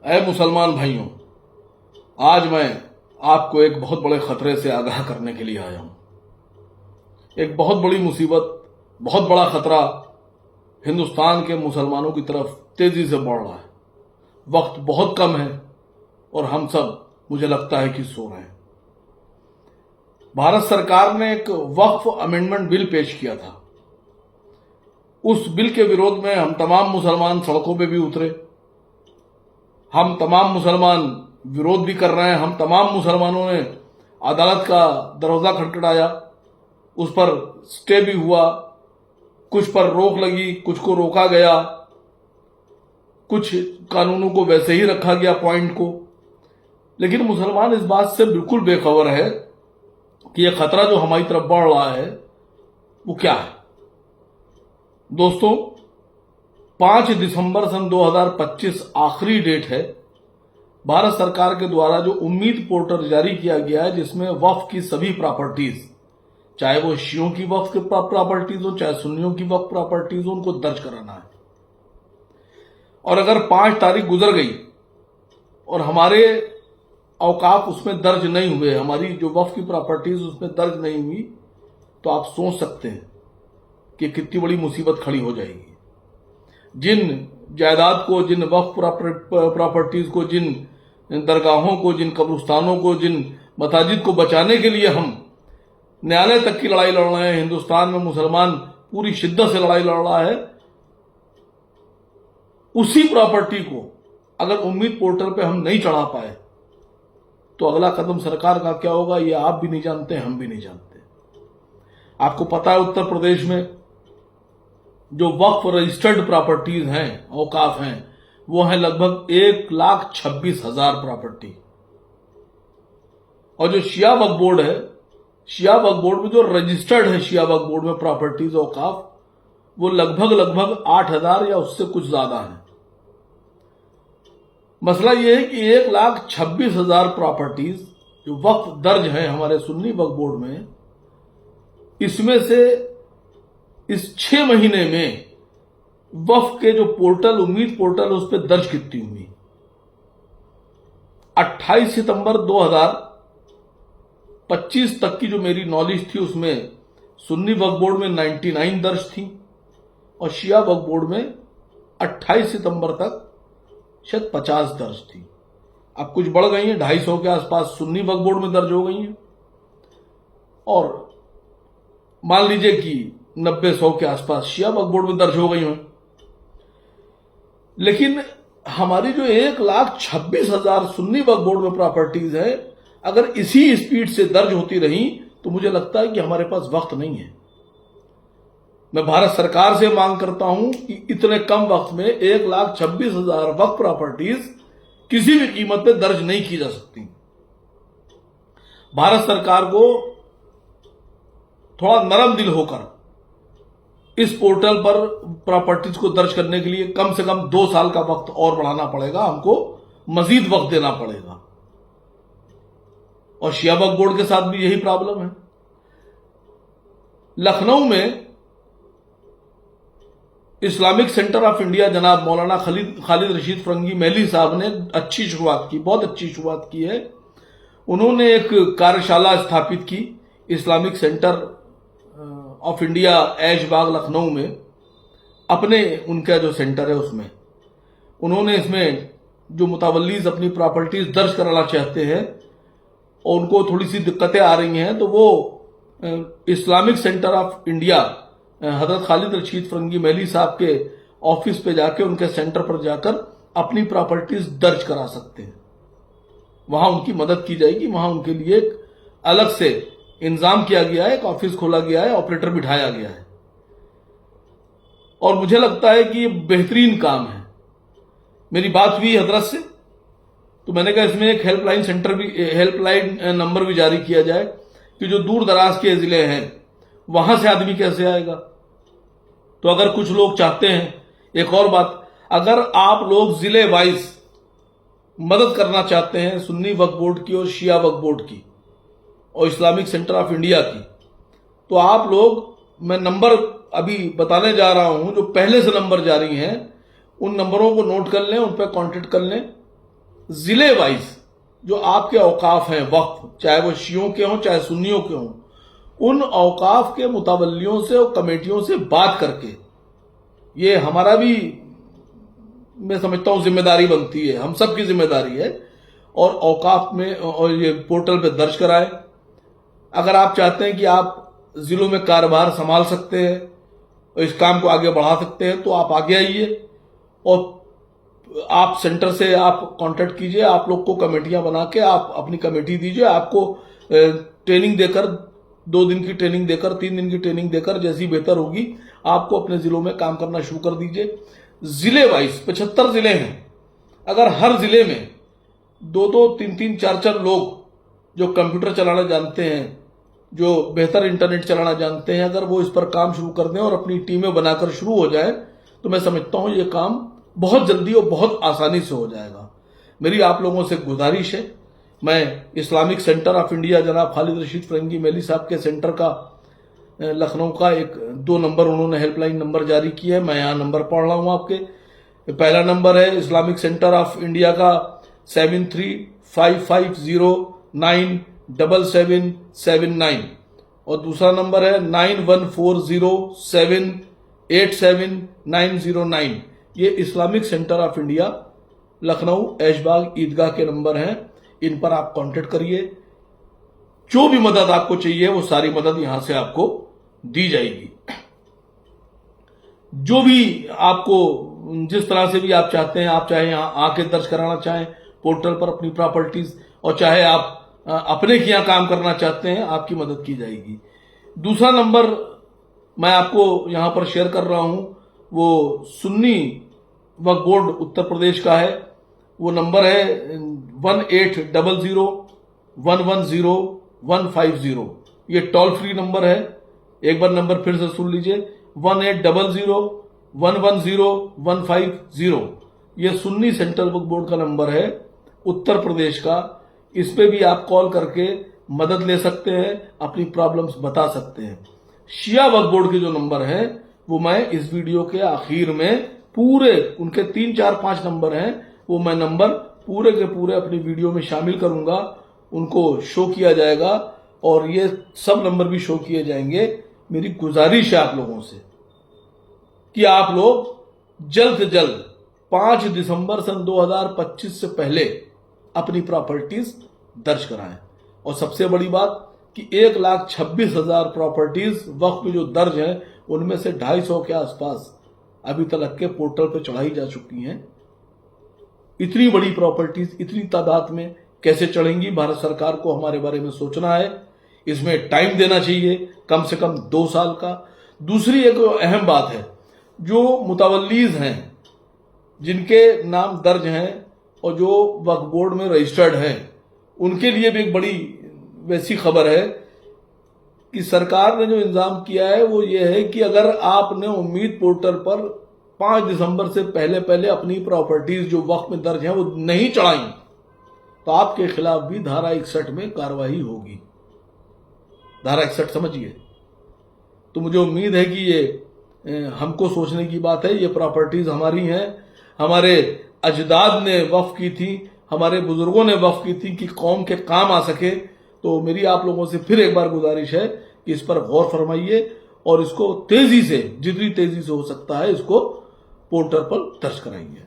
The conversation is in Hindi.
ऐ मुसलमान भाइयों, आज मैं आपको एक बहुत बड़े खतरे से आगाह करने के लिए आया हूं। एक बहुत बड़ी मुसीबत, बहुत बड़ा खतरा हिंदुस्तान के मुसलमानों की तरफ तेजी से बढ़ रहा है। वक्त बहुत कम है और हम सब, मुझे लगता है कि सो रहे हैं। भारत सरकार ने एक वक्फ अमेंडमेंट बिल पेश किया था। उस बिल के विरोध में हम तमाम मुसलमान सड़कों पे भी उतरे। हम तमाम मुसलमान विरोध भी कर रहे हैं। हम तमाम मुसलमानों ने अदालत का दरवाजा खटखटाया, उस पर स्टे भी हुआ, कुछ पर रोक लगी, कुछ को रोका गया, कुछ कानूनों को वैसे ही रखा गया पॉइंट को। लेकिन मुसलमान इस बात से बिल्कुल बेखबर है कि यह खतरा जो हमारी तरफ बढ़ रहा है वो क्या है। दोस्तों, 5 दिसंबर सन 2025 आखिरी डेट है। भारत सरकार के द्वारा जो उम्मीद पोर्टल जारी किया गया है, जिसमें वक्फ की सभी प्रॉपर्टीज, चाहे वो शियों की वक्फ की प्रॉपर्टीज हो, चाहे सुन्नियों की वक्फ प्रॉपर्टीज हो, उनको दर्ज कराना है। और अगर 5 तारीख गुजर गई और हमारे औकाफ उसमें दर्ज नहीं हुए, हमारी जो वक्फ की प्रॉपर्टीज उसमें दर्ज नहीं हुई, तो आप सोच सकते हैं कि कितनी बड़ी मुसीबत खड़ी हो जाएगी। जिन जायदाद को, जिन वक्फ प्रॉपर्टीज को, जिन दरगाहों को, जिन कब्रिस्तानों को, जिन मसाजिद को बचाने के लिए हम न्यायालय तक की लड़ाई लड़ रहे हैं, हिंदुस्तान में मुसलमान पूरी शिद्दत से लड़ाई लड़ रहा है, उसी प्रॉपर्टी को अगर उम्मीद पोर्टल पे हम नहीं चढ़ा पाए तो अगला कदम सरकार का क्या होगा, ये आप भी नहीं जानते, हम भी नहीं जानते। आपको पता है, उत्तर प्रदेश में जो वक्फ रजिस्टर्ड प्रॉपर्टीज हैं, औकाफ हैं, वो है लगभग 1,26,000 प्रॉपर्टी। और जो शिया वक्फ बोर्ड है, शिया वक्फ बोर्ड में जो रजिस्टर्ड है, शिया वक्फ बोर्ड में प्रॉपर्टीज औकाफ, वो लगभग 8,000 या उससे कुछ ज्यादा है। मसला यह है कि 1,26,000 प्रॉपर्टीज जो वक्फ दर्ज है हमारे सुन्नी वक्फ बोर्ड में, इसमें से इस 6 महीने में वक्फ के जो पोर्टल, उम्मीद पोर्टल, उस पर दर्ज कितनी हुई। 28 सितंबर 2025 तक की जो मेरी नॉलेज थी, उसमें सुन्नी वक्फ बोर्ड में 99 दर्ज थी और शिया वक्फ बोर्ड में 28 सितंबर तक शायद 50 दर्ज थी। अब कुछ बढ़ गई हैं, 250 के आसपास सुन्नी वक्फ बोर्ड में दर्ज हो गई हैं और मान लीजिए कि 90-100 के आसपास शिया वक्फ बोर्ड में दर्ज हो गई हैं। लेकिन हमारी जो 1,26,000 सुन्नी वक्फ बोर्ड में प्रॉपर्टीज है, अगर इसी स्पीड से दर्ज होती रही तो मुझे लगता है कि हमारे पास वक्त नहीं है। मैं भारत सरकार से मांग करता हूं कि इतने कम वक्त में 1,26,000 वक्फ प्रॉपर्टीज किसी भी कीमत पे दर्ज नहीं की जा सकती। भारत सरकार को थोड़ा नरम दिल होकर इस पोर्टल पर प्रॉपर्टीज को दर्ज करने के लिए कम से कम 2 साल का वक्त और बढ़ाना पड़ेगा, हमको मजीद वक्त देना पड़ेगा। और शिया वक्फ बोर्ड के साथ भी यही प्रॉब्लम है। लखनऊ में इस्लामिक सेंटर ऑफ इंडिया जनाब मौलाना खालिद रशीद फरंगी महली साहब ने अच्छी शुरुआत की, बहुत अच्छी शुरुआत की है। उन्होंने एक कार्यशाला स्थापित की Islamic centre of India Aishbagh Lucknow में, अपने उनका जो सेंटर है उसमें उन्होंने इसमें जो मुतावल्लीज अपनी प्रॉपर्टीज दर्ज कराना चाहते हैं और उनको थोड़ी सी दिक्कतें आ रही हैं, तो वो इस्लामिक सेंटर ऑफ इंडिया हजरत खालिद रशीद फरंगी महली साहब के ऑफिस पे जाके, उनके सेंटर पर जाकर अपनी प्रॉपर्टीज दर्ज करा सकते हैं। वहां उनकी मदद की जाएगी। वहां उनके लिए एक अलग से इंतजाम किया गया है, एक ऑफिस खोला गया है, ऑपरेटर बिठाया गया है और मुझे लगता है कि ये बेहतरीन काम है। मेरी बात हुई हजरत से, तो मैंने कहा इसमें एक हेल्पलाइन सेंटर भी, हेल्पलाइन नंबर भी जारी किया जाए कि जो दूर दराज के जिले हैं वहां से आदमी कैसे आएगा। तो अगर कुछ लोग चाहते हैं, एक और बात, अगर आप लोग जिले वाइज मदद करना चाहते हैं सुन्नी वक्फ बोर्ड की और शिया वक्फ बोर्ड की और इस्लामिक सेंटर ऑफ इंडिया की, तो आप लोग, मैं नंबर अभी बताने जा रहा हूं, जो पहले से नंबर जारी हैं उन नंबरों को नोट कर लें, उन पर कांटेक्ट कर लें जिले वाइज जो आपके औकाफ हैं वक्फ, चाहे वो शियों के हों चाहे सुन्नियों के हों, उन औकाफ के मुतवल्लियों से और कमेटियों से बात करके, ये हमारा भी मैं समझता हूं जिम्मेदारी बनती है, हम सबकी जिम्मेदारी है, और औकाफ में और ये पोर्टल पे दर्ज कराएं। अगर आप चाहते हैं कि आप जिलों में कारोबार संभाल सकते हैं और इस काम को आगे बढ़ा सकते हैं, तो आप आगे आइए और आप सेंटर से आप कांटेक्ट कीजिए, आप लोग को कमेटियां बना के आप अपनी कमेटी दीजिए, आपको ट्रेनिंग देकर, 2 दिन की ट्रेनिंग देकर, 3 दिन की ट्रेनिंग देकर, जैसी बेहतर होगी आपको अपने जिलों में काम करना शुरू कर दीजिए। जिले वाइज 75 जिले हैं, अगर हर जिले में 2-2, 3-3, 4-4 लोग जो कंप्यूटर चलाना जानते हैं, जो बेहतर इंटरनेट चलाना जानते हैं, अगर वो इस पर काम शुरू कर दें और अपनी टीमें बनाकर शुरू हो जाए, तो मैं समझता हूं ये काम बहुत जल्दी और बहुत आसानी से हो जाएगा। मेरी आप लोगों से गुजारिश है, मैं इस्लामिक सेंटर ऑफ इंडिया जनाब खालिद रशीद फरंगी मेली साहब के सेंटर का लखनऊ का 2 नंबर उन्होंने हेल्पलाइन नंबर जारी किया है, मैं यहाँ नंबर पढ़ रहा हूँ आपके। पहला नंबर है इस्लामिक सेंटर ऑफ इंडिया का 7355097779 और दूसरा नंबर है 9140787909। ये Islamic centre of India Lucknow Aishbagh Eidgah के नंबर हैं, इन पर आप कांटेक्ट करिए। जो भी मदद आपको चाहिए वो सारी मदद यहां से आपको दी जाएगी। जो भी आपको जिस तरह से भी आप चाहते हैं, आप चाहे यहां आके दर्ज कराना चाहें पोर्टल पर अपनी प्रॉपर्टीज, और चाहे आप अपने के यहां काम करना चाहते हैं, आपकी मदद की जाएगी। दूसरा नंबर मैं आपको यहां पर शेयर कर रहा हूं, वो सुन्नी वक्फ बोर्ड उत्तर प्रदेश का है। वो नंबर है 1800110150। ये टोल फ्री नंबर है, एक बार नंबर फिर से सुन लीजिए, 1800110150। ये सुन्नी सेंट्रल वक्फ बोर्ड का नंबर है उत्तर प्रदेश का। इस पे भी आप कॉल करके मदद ले सकते हैं, अपनी प्रॉब्लम्स बता सकते हैं। शिया वक्फ बोर्ड के जो नंबर है वो मैं इस वीडियो के आखिर में पूरे उनके 3, 4, 5 नंबर हैं, वो मैं नंबर पूरे के पूरे अपनी वीडियो में शामिल करूंगा, उनको शो किया जाएगा और ये सब नंबर भी शो किए जाएंगे। मेरी गुजारिश है आप लोगों से कि आप लोग जल्द से जल्द 5 दिसंबर सन 2025 से पहले अपनी प्रॉपर्टीज दर्ज कराएं। और सबसे बड़ी बात कि 1,26,000 प्रॉपर्टीज वक्फ में जो दर्ज हैं, उनमें से 250 के आसपास अभी तक के पोर्टल पे चढ़ाई जा चुकी हैं। इतनी बड़ी प्रॉपर्टीज इतनी तादाद में कैसे चढ़ेंगी? भारत सरकार को हमारे बारे में सोचना है, इसमें टाइम देना चाहिए, कम से कम 2 साल का। दूसरी एक अहम बात है, जो मुतवल्लीज हैं जिनके नाम दर्ज हैं और जो वक्फ बोर्ड में रजिस्टर्ड हैं, उनके लिए भी एक बड़ी वैसी खबर है कि सरकार ने जो इंतजाम किया है वो ये है कि अगर आपने उम्मीद पोर्टल पर 5 दिसंबर से पहले अपनी प्रॉपर्टीज जो वक्फ में दर्ज हैं वो नहीं चढ़ाई, तो आपके खिलाफ भी धारा 61 में कार्रवाई होगी। धारा 61 समझिए। तो मुझे उम्मीद है कि ये हमको सोचने की बात है। ये प्रॉपर्टीज हमारी हैं, हमारे अजदाद ने वक्फ की थी, हमारे बुजुर्गों ने वक्फ की थी कि कौम के काम आ सके। तो मेरी आप लोगों से फिर एक बार गुजारिश है कि इस पर गौर फरमाइए और इसको तेजी से, जितनी तेजी से हो सकता है, इसको पोर्टल पर दर्ज कराइए।